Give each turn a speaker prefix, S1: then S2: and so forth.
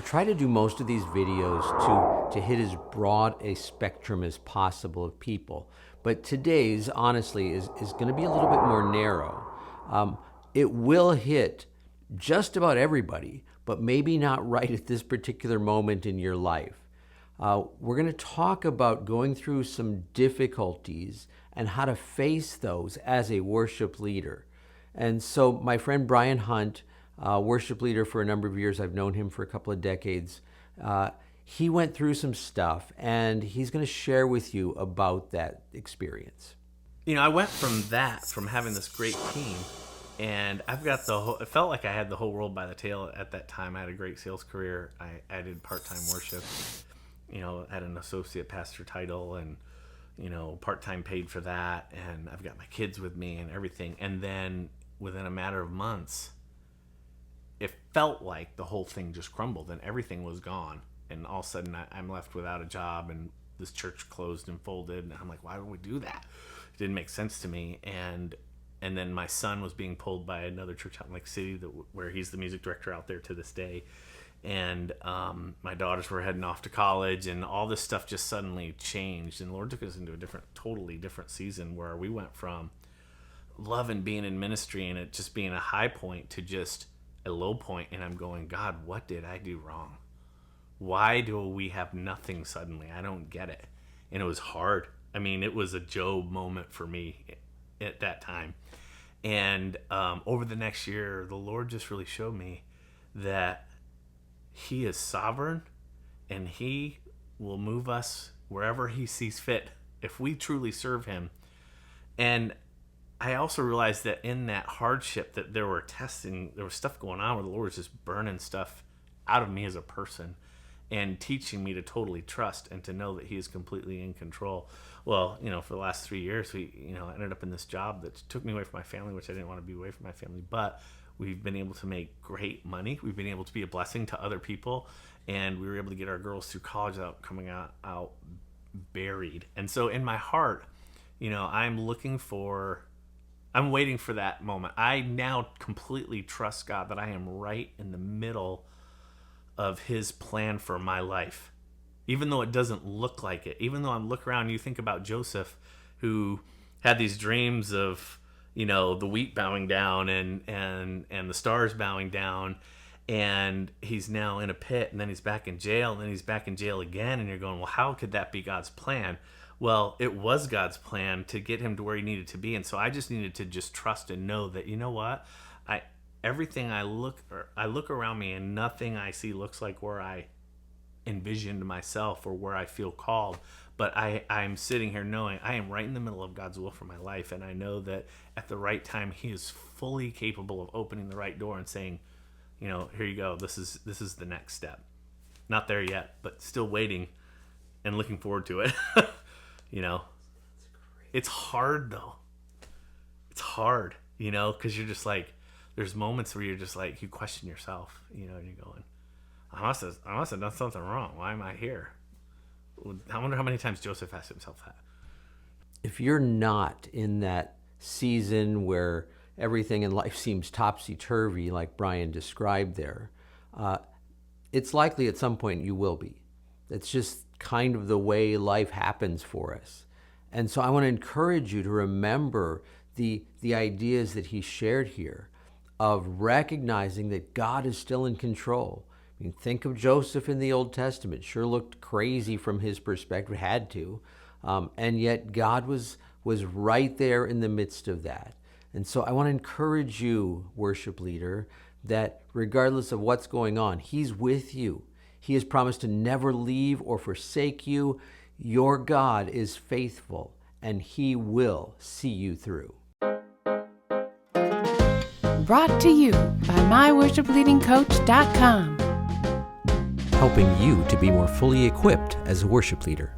S1: try to do most of these videos to hit as broad a spectrum as possible of people. But today's, honestly, is going to be a little bit more narrow. It will hit just about everybody, but maybe not right at this particular moment in your life. We're going to talk about going through some difficulties and how to face those as a worship leader. And so my friend Brian Hunt, worship leader for a number of years, I've known him for a couple of decades, he went through some stuff, and he's going to share with you about that experience.
S2: I went from having this great team, and I've got it felt like I had the whole world by the tail at that time. I had a great sales career. I did part-time worship, had an associate pastor title, and, part-time paid for that. And I've got my kids with me and everything. And then within a matter of months, it felt like the whole thing just crumbled and everything was gone. And all of a sudden I'm left without a job, and this church closed and folded. And I'm like, why would we do that? It didn't make sense to me. And then my son was being pulled by another church out in Lake City, where he's the music director out there to this day. And my daughters were heading off to college, and all this stuff just suddenly changed. And the Lord took us into a totally different season, where we went from loving being in ministry and it just being a high point to just a low point. And I'm going, God, what did I do wrong? Why do we have nothing suddenly? I don't get it. And it was hard. I mean, it was a Job moment for me at that time. And over the next year, the Lord just really showed me that He is sovereign, and He will move us wherever He sees fit if we truly serve Him. And I also realized that in that hardship, that there was stuff going on where the Lord was just burning stuff out of me as a person and teaching me to totally trust and to know that He is completely in control. Well, for the last 3 years, I ended up in this job that took me away from my family, which I didn't want to be away from my family, but we've been able to make great money. We've been able to be a blessing to other people, and we were able to get our girls through college without coming out buried. And so in my heart, I'm waiting for that moment. I now completely trust God that I am right in the middle of His plan for my life, even though it doesn't look like it. Even though I look around, you think about Joseph, who had these dreams of, the wheat bowing down and the stars bowing down, and he's now in a pit, and then he's back in jail, and then he's back in jail again, and you're going, well, how could that be God's plan? Well, it was God's plan to get him to where he needed to be. And so I just needed to just trust and know that, you know what, everything I look around me, and nothing I see looks like where I envisioned myself or where I feel called. But I'm sitting here knowing I am right in the middle of God's will for my life. And I know that at the right time, He is fully capable of opening the right door and saying, here you go. This is the next step. Not there yet, but still waiting and looking forward to it. It's hard though. It's hard, because you're just like, there's moments where you're just like, you question yourself, and you're going, I must have done something wrong. Why am I here? I wonder how many times Joseph asked himself that.
S1: If you're not in that season where everything in life seems topsy-turvy, like Brian described there, it's likely at some point you will be. It's just kind of the way life happens for us. And so I want to encourage you to remember the ideas that he shared here of recognizing that God is still in control. I mean, think of Joseph in the Old Testament. Sure looked crazy from his perspective, had to. And yet God was right there in the midst of that. And so I want to encourage you, worship leader, that regardless of what's going on, He's with you. He has promised to never leave or forsake you. Your God is faithful, and He will see you through.
S3: Brought to you by MyWorshipLeadingCoach.com.
S1: Helping you to be more fully equipped as a worship leader.